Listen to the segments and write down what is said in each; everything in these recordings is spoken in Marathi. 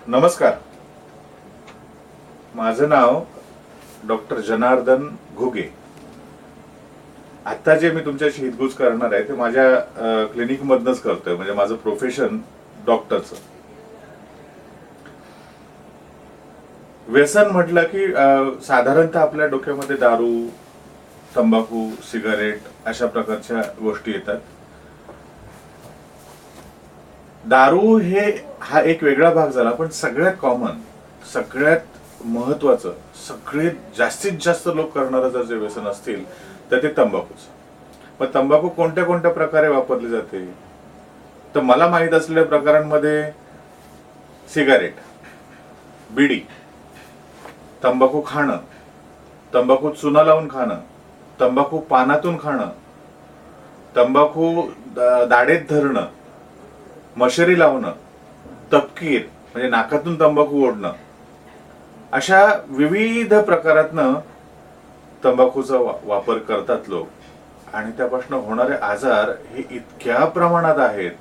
नमस्कार. माझं नाव डॉक्टर जनार्दन घुगे. आता जे मी तुमच्याशी हितगुज करणार आहे ते माझ्या क्लिनिक मधनच करतोय, म्हणजे माझं प्रोफेशन डॉक्टरचं. व्यसन म्हटलं की साधारणतः आपल्या डोक्यामध्ये दारू, तंबाखू, सिगारेट अशा प्रकारच्या गोष्टी येतात. दारू हा एक वेगळा भाग झाला, पण सगळ्यात कॉमन, सगळ्यात महत्वाचं, सगळे जास्तीत जास्त लोक करणारं जर जे व्यसन असतील तर ते तंबाखूच. पण तंबाखू कोणत्या कोणत्या प्रकारे वापरली जाते तर मला माहीत असलेल्या प्रकारांमध्ये सिगारेट, बिडी, तंबाखू खाणं, तंबाखू चुना लावून खाणं, तंबाखू पानातून खाणं, तंबाखू दाढेत धरणं, मशरी लावणं, तपकीर म्हणजे नाकातून तंबाखू ओढणं, अशा विविध प्रकारातनं तंबाखूचा वापर करतात लोक. आणि त्यापासून होणारे आजार हे इतक्या प्रमाणात आहेत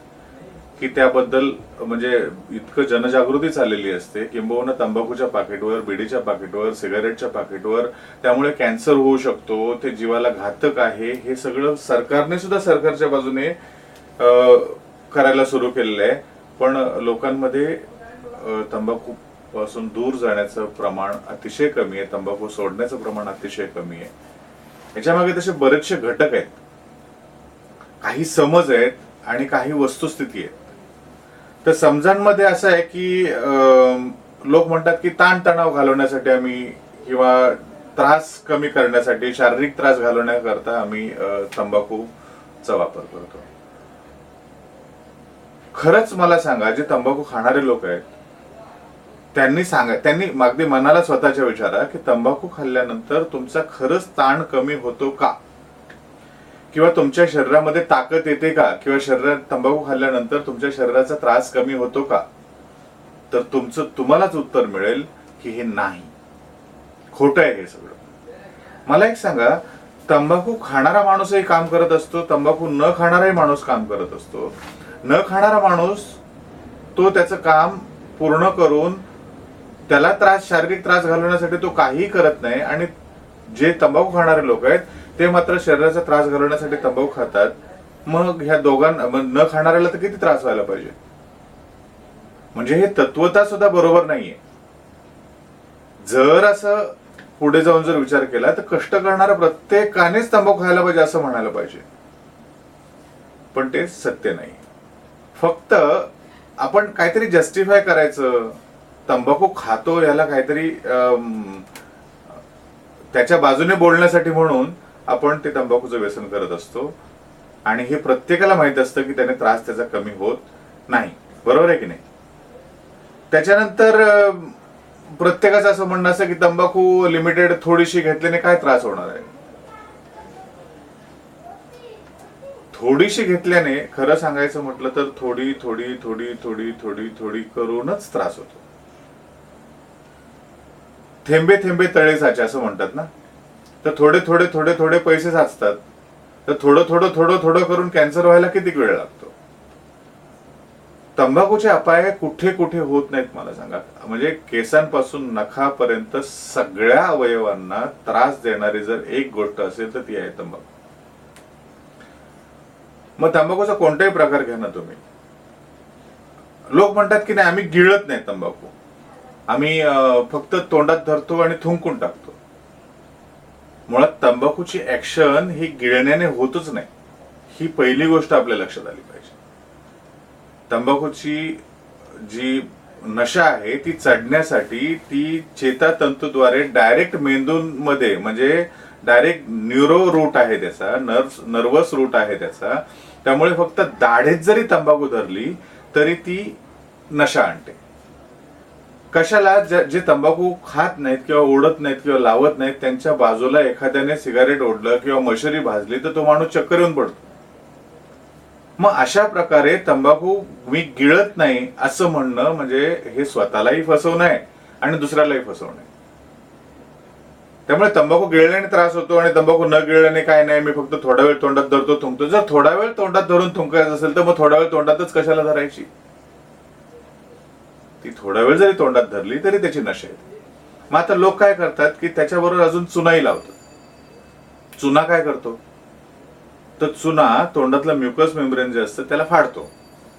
की त्याबद्दल म्हणजे इतकं जनजागृती चाललेली असते, किंबहुना तंबाखूच्या पाकिटवर, बिडीच्या पाकिटवर, सिगारेटच्या पाकिटवर त्यामुळे कॅन्सर होऊ शकतो, ते जीवाला घातक आहे, हे सगळं सरकारने सुद्धा सरकारच्या बाजूने करायला सुरू केलेलं आहे. पण लोकांमध्ये तंबाखू पासून दूर जाण्याचं प्रमाण अतिशय कमी आहे, तंबाखू सोडण्याचं प्रमाण अतिशय कमी आहे. याच्यामागे तसे बरेचसे घटक आहेत, काही समज आहेत आणि काही वस्तुस्थिती आहेत. तर समजांमध्ये असं आहे की लोक म्हणतात की ताणतणाव घालवण्यासाठी आम्ही, किंवा त्रास कमी करण्यासाठी, शारीरिक त्रास घालवण्याकरता आम्ही तंबाखूचा वापर करतो. खरंच मला सांगा, जे तंबाखू खाणारे लोक आहेत त्यांनी अगदी मनाला स्वतःच्या विचारा की तंबाखू खाल्ल्यानंतर तुमचा खरंच ताण कमी होतो का, किंवा तुमच्या शरीरामध्ये ताकद येते का, किंवा शरीरात तंबाखू खाल्ल्यानंतर तुमच्या शरीराचा त्रास कमी होतो का. तर तुम्हालाच उत्तर मिळेल की हे नाही, खोटं आहे हे सगळं. मला एक सांगा, तंबाखू खाणारा माणूसही काम करत असतो, तंबाखू न खाणाराही माणूस काम करत असतो. न खाणारा माणूस तो त्याचं काम पूर्ण करून त्याला शारीरिक त्रास घालवण्यासाठी तो काहीही करत नाही, आणि जे तंबाखू खाणारे लोक आहेत ते मात्र शरीराचा त्रास घालवण्यासाठी तंबाखू खातात. मग ह्या दोघांना, न खाणाऱ्याला तर किती त्रास व्हायला पाहिजे. म्हणजे हे तत्वता सुद्धा बरोबर नाहीये. जर असं पुढे जाऊन जर विचार केला तर कष्ट करणाऱ्या प्रत्येकानेच तंबाखू खायला पाहिजे असं म्हणायला पाहिजे, पण ते सत्य नाही. फक्त आपण काहीतरी जस्टिफाय करायचं, तंबाखू खातो याला काहीतरी त्याच्या बाजूने बोलण्यासाठी म्हणून आपण ते तंबाखूचं व्यसन करत असतो. आणि हे प्रत्येकाला माहित असतं की त्याने त्रास त्याचा कमी होत नाही. बरोबर आहे की नाही. त्याच्यानंतर प्रत्येकाचं असं म्हणणं असतं की तंबाखू लिमिटेड थोडीशी घेतल्याने काय त्रास होणार आहे. थोडीशी घेतल्याने खरं सांगायचं म्हटलं तर थोडी थोडी थोडी थोडी थोडी थोडी करूनच त्रास होतो. थेंबे थेंबे तळे साचे असं म्हणतात ना. तर थोडे थोडे थोडे थोडे पैसे साचतात, तर थोडं थोडं थोडं थोडं करून कॅन्सर व्हायला किती वेळ लागतो. तंबाखूचे अपाय कुठे कुठे होत नाहीत मला सांगा. म्हणजे केसांपासून नखापर्यंत सगळ्या अवयवांना त्रास देणारी जर एक गोष्ट असेल तर ती आहे तंबाखू. मग तंबाखूचा कोणताही प्रकार घ्या ना तुम्ही. लोक म्हणतात की नाही आम्ही गिळत नाही तंबाखू, आम्ही फक्त तोंडात धरतो आणि थुंकून टाकतो. मुळात तंबाखूची ऍक्शन ही गिळण्याने होतच नाही, ही पहिली गोष्ट आपल्या लक्षात आली पाहिजे. तंबाखूची जी नशा आहे ती चढण्यासाठी ती चेतातंतूद्वारे डायरेक्ट मेंदूमध्ये, म्हणजे डायरेक्ट न्यूरो रूट आहे त्याचा, नर्वस रूट आहे त्याचा. त्यामुळे फक्त दाढेत जरी तंबाखू धरली तरी ती नशा आणते. कशाला, जे तंबाखू खात नाहीत किंवा ओढत नाहीत किंवा लावत नाहीत त्यांच्या बाजूला एखाद्याने सिगारेट ओढलं किंवा मशरी भाजली तर तो माणूस चक्कर येऊन पडतो. मग अशा प्रकारे तंबाखू मी गिळत नाही असं म्हणणं म्हणजे हे स्वतःलाही फसवणं आहे आणि दुसऱ्यालाही फसवणं आहे. त्यामुळे तंबाखू गिळल्याने त्रास होतो आणि तंबाखू न गिळल्याने काय नाही, मी फक्त थोडा वेळ तोंडात धरतो, थुंकतो. जर थोडा वेळ तोंडात धरून थुंकायचं असेल तर मग थोडा वेळ तोंडातच कशाला धरायची. ती थोडा वेळ जरी तोंडात धरली तरी त्याची नशा येते. मग आता लोक काय करतात की त्याच्याबरोबर अजून चुनाही लावतात. चुना काय करतो, तर चुना तोंडातलं म्युकस मेम्ब्रेन जे असतं त्याला फाडतो,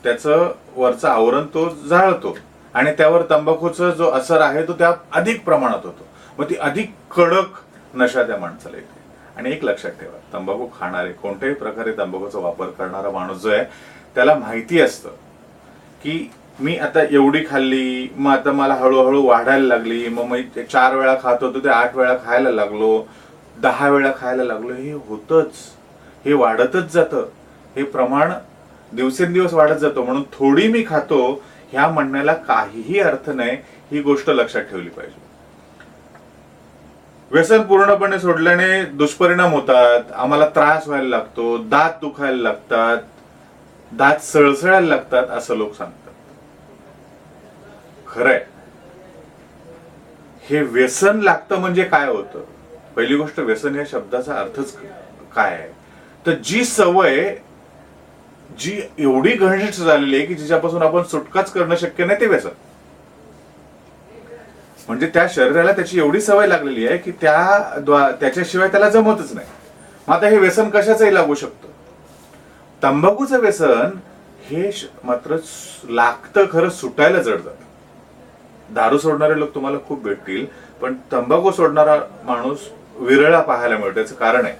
त्याचं वरचं आवरण तो जाळतो आणि त्यावर तंबाखूचा जो असर आहे तो त्या अधिक प्रमाणात होतो. मग ती अधिक कडक नशा त्या माणसाला येते. आणि एक लक्षात ठेवा, तंबाखू खाणारे, कोणत्याही प्रकारे तंबाखूचा वापर करणारा माणूस जो आहे त्याला माहिती असतं की मी आता एवढी खाल्ली, मग आता मला हळूहळू वाढायला लागली, मग मी 4 वेळा खात होतो ते 8 वेळा खायला लागलो, 10 वेळा खायला लागलो. हे होतच, हे वाढतच जातं, हे प्रमाण दिवसेंदिवस वाढत जातो. म्हणून थोडी मी खातो ह्या म्हणण्याला काहीही अर्थ नाही. ही गोष्ट लक्षात ठेवली पाहिजे. व्यसन पूर्णपणे सोडल्याने दुष्परिणाम होतात, आम्हाला त्रास व्हायला लागतो, दात दुखायला लागतात, दात सळसळायला लागतात असं लोक सांगतात. खरंय, हे व्यसन लागतं म्हणजे काय होतं? पहिली गोष्ट, व्यसन या शब्दाचा अर्थच काय आहे, तर जी सवय जी एवढी घनिष्ठ झालेली आहे की जिच्यापासून आपण सुटकाच करणं शक्य नाही, ते व्यसन. म्हणजे त्या शरीराला त्याची एवढी सवय लागलेली आहे की त्याच्याशिवाय त्याला जमतच नाही. मग आता हे व्यसन कशाचंही लागू शकतं. तंबाखूचं व्यसन हे मात्र लागतं खरं, सुटायला जड जातं. दारू सोडणारे लोक तुम्हाला खूप भेटतील, पण तंबाखू सोडणारा माणूस विरळा पाहायला मिळतो. याचं कारण आहे,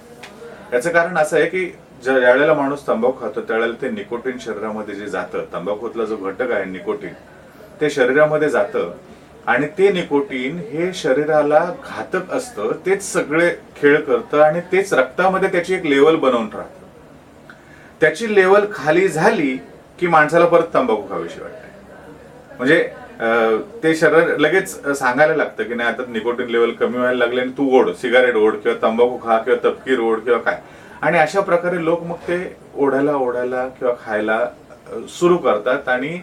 याचं कारण असं आहे की ज्यावेळेला माणूस तंबाखू खातो त्यावेळेला ते निकोटीन शरीरामध्ये जे जातं, तंबाखूतला जो घटक आहे निकोटीन, ते शरीरामध्ये जातं आणि ते निकोटीन हे शरीराला घातक असतं. तेच सगळे खेळ करतं आणि तेच रक्तामध्ये त्याची एक लेवल बनवून राहतं. त्याची लेवल खाली झाली की माणसाला परत तंबाखू खावीशी वाटते. म्हणजे ते शरीर लगेच सांगायला लागतं की नाही, आता निकोटीन लेवल कमी व्हायला लागले आणि तू ओढ, सिगारेट ओढ किंवा तंबाखू खा किंवा तपकीर ओढ किंवा काय. आणि अशा प्रकारे लोक मग ते ओढायला किंवा खायला सुरू करतात आणि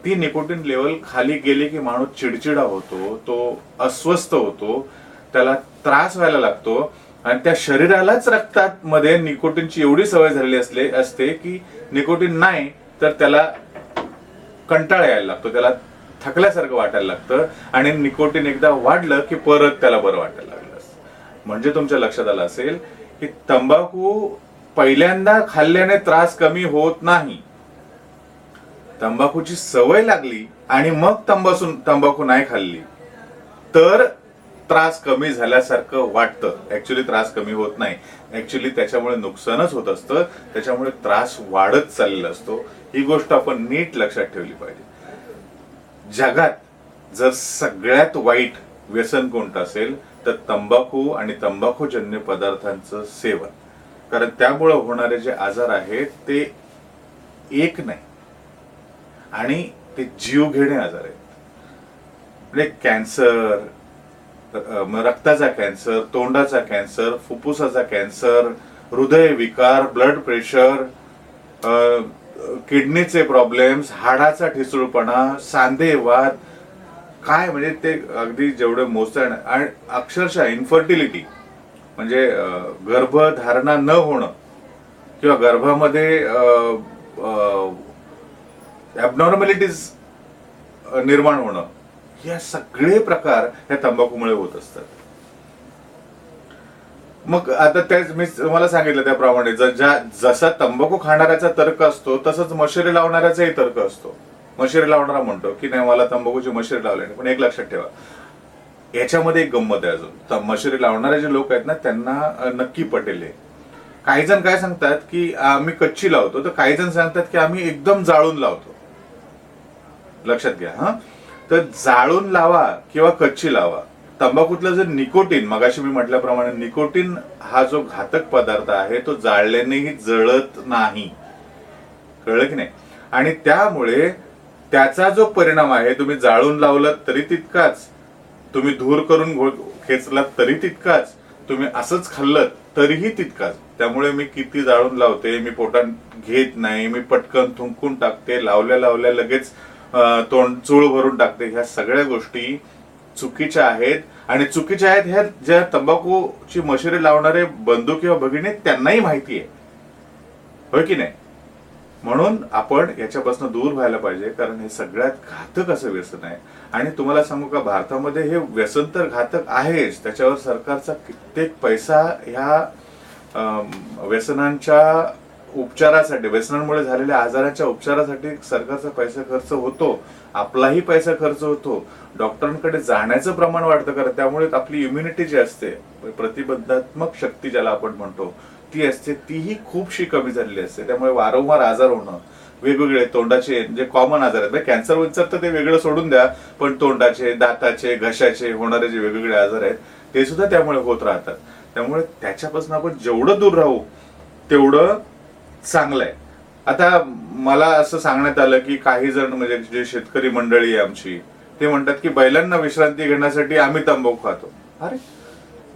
ती निकोटीन लेवल खाली गेली की माणूस चिडचिडा होतो, तो अस्वस्थ होतो, त्याला त्रास व्हायला लागतो आणि त्या शरीरालाच रक्तात मध्ये निकोटीनची एवढी सवय झालेली असते की निकोटीन नाही तर त्याला कंटाळा यायला लागतो, त्याला थकल्यासारखं वाटायला लागतं आणि निकोटीन एकदा वाढलं की परत त्याला बरं वाटायला लागलं. म्हणजे तुमच्या लक्षात आलं असेल की तंबाखू पहिल्यांदा खाल्ल्याने त्रास कमी होत नाही. तंबाखूची सवय लागली आणि मग तंबाखू नाही खाल्ली तर त्रास कमी झाल्यासारखं वाटतं. ऍक्च्युली त्रास कमी होत नाही, ऍक्च्युली त्याच्यामुळे नुकसानच होत असतं, त्याच्यामुळे त्रास वाढत चाललेला असतो. ही गोष्ट आपण नीट लक्षात ठेवली पाहिजे. जगात जर सगळ्यात वाईट व्यसन कोणतं असेल तर तंबाखू आणि तंबाखूजन्य पदार्थांचं सेवन. कारण त्यामुळे होणारे जे आजार आहेत ते एक नाही आणि ते जीवघेणे आजार आहेत. म्हणजे कॅन्सर, रक्ताचा कॅन्सर, तोंडाचा कॅन्सर, फुफ्फुसाचा कॅन्सर, हृदयविकार, ब्लड प्रेशर, किडनीचे प्रॉब्लेम्स, हाडाचा ठिसूळपणा, सांधेवात, काय म्हणजे ते अगदी जेवढे मोजता. आणि अक्षरशः इन्फर्टिलिटी म्हणजे गर्भधारणा न होणं किंवा गर्भामध्ये ॲबनॉर्मॅलिटीज निर्माण होणं, या सगळे प्रकार ह्या तंबाखूमुळे होत असतात. मग आता त्याच मी तुम्हाला सांगितलं त्याप्रमाणे जसा तंबाखू खाणाऱ्याचा तर्क असतो तसंच मशेरी लावणाऱ्याचाही तर्क असतो. मशेरी लावणारा म्हणतो की नाही, मला तंबाखूची मशेरी लावली. पण एक लक्षात ठेवा, याच्यामध्ये एक गंमत आहे अजून. मशेरी लावणारे जे लोक आहेत ना त्यांना नक्की पटेल. काही जण काय सांगतात की आम्ही कच्ची लावतो, तर काही जण सांगतात की आम्ही एकदम जाळून लावतो. लक्षात घ्या हा, तर जाळून लावा किंवा कच्ची लावा, तंबाखूतलं जर निकोटीन, मगाशी मी म्हटल्याप्रमाणे निकोटीन हा जो घातक पदार्थ आहे तो जाळल्यानेही जळत नाही. कळलं की नाही? आणि त्यामुळे त्याचा जो परिणाम आहे, तुम्ही जाळून लावलात तरी तितकाच, तुम्ही धूर करून खेचलात तरी तितकाच, तुम्ही असंच खाल्लं तरीही तितकाच. त्यामुळे मी किती जाळून लावते, मी पोटात घेत नाही, मी पटकन थुंकून टाकते, लावल्या लगेच तोंड चूळ भरून टाकते, ह्या सगळ्या गोष्टी चुकीच्या आहेत. आणि चुकीच्या आहेत ह्या ज्या तंबाखूची मशेरी लावणारे बंधू किंवा भगिनी त्यांनाही माहिती आहे, होय की नाही? म्हणून आपण याच्यापासून दूर व्हायला पाहिजे, कारण हे सगळ्यात घातक असं व्यसन आहे. आणि तुम्हाला सांगू का, भारतामध्ये हे व्यसन तर घातक आहेच, त्याच्यावर सरकारचा कित्येक पैसा ह्या व्यसनांच्या उपचारासाठी, व्यसनांमुळे झालेल्या आजाराच्या उपचारासाठी सरकारचा पैसा खर्च होतो, आपलाही पैसा खर्च होतो, डॉक्टरांकडे जाण्याचं प्रमाण वाढतं, कारण त्यामुळे आपली इम्युनिटी जी असते, प्रतिबंधात्मक शक्ती ज्याला आपण म्हणतो ती असते, तीही खूपशी कमी झालेली असते. त्यामुळे वारंवार आजार होणं, वेगवेगळे तोंडाचे जे कॉमन आजार आहेत, कॅन्सर विन्सर तर ते वेगळं सोडून द्या, पण तोंडाचे, दाताचे, घशाचे होणारे जे वेगवेगळे आजार आहेत ते सुद्धा त्यामुळे होत राहतात. त्यामुळे त्याच्यापासून आपण जेवढं दूर राहू तेवढं चांगलं आहे. आता मला असं सांगण्यात आलं की काही जण, म्हणजे जे शेतकरी मंडळी आहे आमची, ते म्हणतात की बैलांना विश्रांती घेण्यासाठी आम्ही तंबाखू खातो. अरे,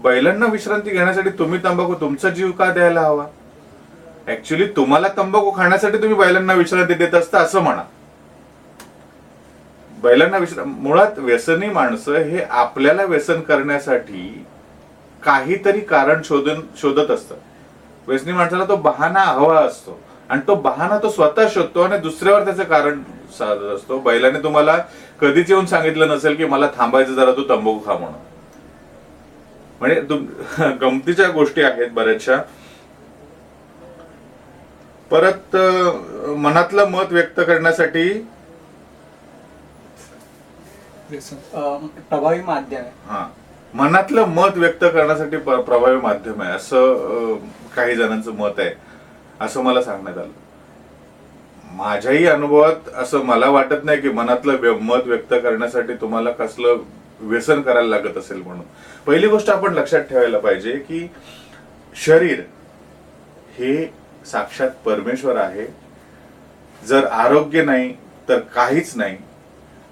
बैलांना विश्रांती घेण्यासाठी तुम्ही तंबाखू तुमचा जीव का द्यायला हवा? ऍक्च्युली तुम्हाला तंबाखू खाण्यासाठी तुम्ही बैलांना विश्रांती देत असता असं म्हणा. बैलांना मुळात व्यसनी माणसं हे आपल्याला व्यसन करण्यासाठी काहीतरी कारण शोधत असतात. व्यसनी माणसाला तो बहाणा हवा असतो, आणि तो बहाणा तो स्वतः शोधतो आणि दुसऱ्यावर त्याचं कारण साधत असतो. बैलाने तुम्हाला कधीच येऊन सांगितलं नसेल की मला थांबायचं, जरा तू तंबाखू खा म्हणून. म्हणजे गमतीच्या गोष्टी आहेत बऱ्याचशा. परत मनातलं मत व्यक्त करण्यासाठी प्रभावी माध्यम आहे. हा, मनातलं मत व्यक्त करण्यासाठी प्रभावी माध्यम आहे असं काही जणांचं मत आहे, असं मला सांगण्यात आलं. माझ्याही अनुभवात असं मला वाटत नाही की मनातलं मत व्यक्त करण्यासाठी तुम्हाला कसलं व्यसन करायला लागत असेल म्हणून. पहिली गोष्ट आपण लक्षात ठेवायला पाहिजे की शरीर हे साक्षात परमेश्वर आहे. जर आरोग्य नाही तर काहीच नाही.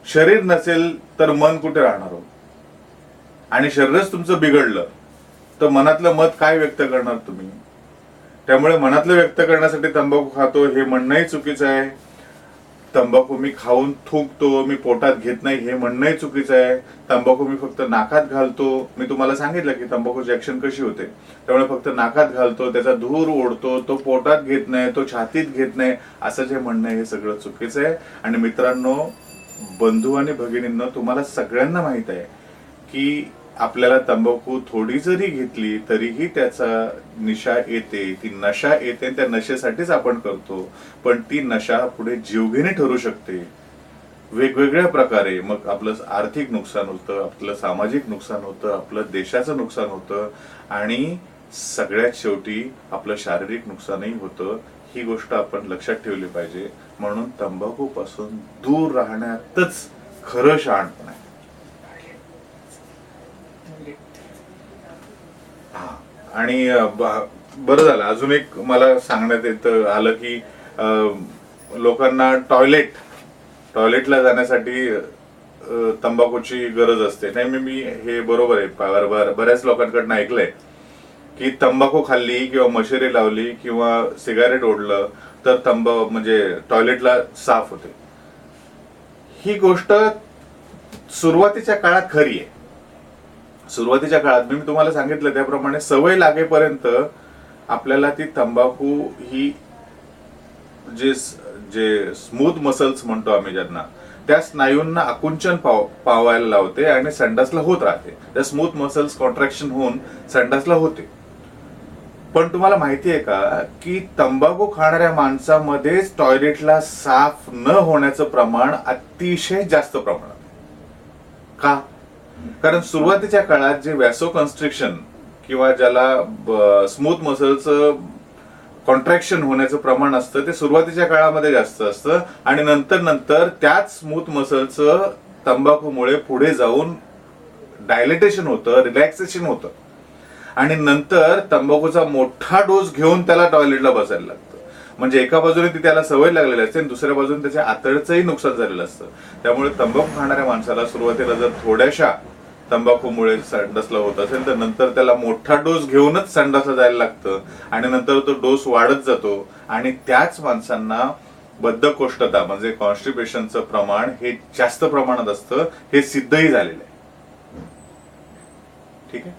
शरीर नसेल तर मन कुठे राहणार हो? आणि शरीरच तुमचं बिघडलं तर मनातलं मत काय व्यक्त करणार तुम्ही? त्यामुळे मनातलं व्यक्त करण्यासाठी तंबाखू खातो हे म्हणणंही चुकीचं आहे. तंबाखू मी खाऊन थुंकतो, मी पोटात घेत नाही हे म्हणणंही चुकीचं आहे. तंबाखू मी फक्त नाकात घालतो, मी तुम्हाला सांगितलं की तंबाखूची ऍक्शन कशी होते, त्यामुळे फक्त नाकात घालतो, त्याचा धूर ओढतो, तो पोटात घेत नाही, तो छातीत घेत नाही, असं जे म्हणणं आहे हे सगळं चुकीचं आहे. आणि मित्रांनो, बंधू आणि भगिनींनो, तुम्हाला सगळ्यांना माहित आहे की आपल्याला तंबाखू थोडी जरी घेतली तरीही त्याचा निशा येते, ती नशा येते, त्या नशेसाठीच आपण करतो. पण ती नशा पुढे जीवघेणी ठरू शकते वेगवेगळ्या प्रकारे. मग आपलं आर्थिक नुकसान होतं, आपलं सामाजिक नुकसान होतं, आपलं देशाचं नुकसान होतं, आणि सगळ्यात शेवटी आपलं शारीरिक नुकसानही होतं. ही गोष्ट आपण लक्षात ठेवली पाहिजे. म्हणून तंबाखू पासून दूर राहण्यातच खरं शहाणपण आहे. आणि बरं झालं, अजून एक मला सांगण्यात येत आलं की लोकांना टॉयलेटला जाण्यासाठी तंबाखूची गरज असते. नाही, मी हे बरोबर आहे, बऱ्याच लोकांकडनं ऐकलंय की तंबाखू खाल्ली किंवा मशेरी लावली किंवा सिगारेट ओढलं तर म्हणजे टॉयलेटला साफ होते. ही गोष्ट सुरुवातीच्या काळात खरी आहे. सुरुवातीच्या काळात मी तुम्हाला सांगितलं त्याप्रमाणे सवय लागेपर्यंत आपल्याला ती तंबाखू ही जे स्मूथ मसल्स म्हणतो आम्ही ज्यांना, त्या स्नायूंना आकुंचन पावायला लावते आणि संडासला होत राहते. त्या स्मूथ मसल्स कॉन्ट्रॅक्शन होऊन संडासला होते. पण तुम्हाला माहिती आहे का की तंबाखू खाणाऱ्या माणसामध्येच टॉयलेटला साफ न होण्याचं प्रमाण अतिशय जास्त प्रमाणात. का? कारण सुरुवातीच्या काळात जे व्हॅसोकन्स्ट्रिक्शन किंवा ज्याला स्मूथ मसलचं कॉन्ट्रॅक्शन होण्याचं प्रमाण असतं ते सुरुवातीच्या काळामध्ये जास्त असतं, आणि नंतर त्याच स्मूथ मसलचं तंबाखूमुळे पुढे जाऊन डायलेटेशन होतं, रिलॅक्सेशन होतं, आणि नंतर तंबाखूचा मोठा डोस घेऊन त्याला टॉयलेटला बसायला लागतं. म्हणजे एका बाजूने ती त्याला सवय लागलेली असते आणि दुसऱ्या बाजूने त्याच्या आतडचंही नुकसान झालेलं असतं. त्यामुळे तंबाखू खाणाऱ्या माणसाला सुरुवातीला जर थोड्याशा तंबाखूमुळे संडासला होत असेल तर नंतर त्याला मोठा डोस घेऊनच संडासला जायला लागतं, आणि नंतर तो डोस वाढत जातो, आणि त्याच माणसांना बद्धकोष्ठता म्हणजे कॉन्स्टिपेशनचं प्रमाण हे जास्त प्रमाणात असतं. हे सिद्धही झालेलं आहे. ठीक आहे.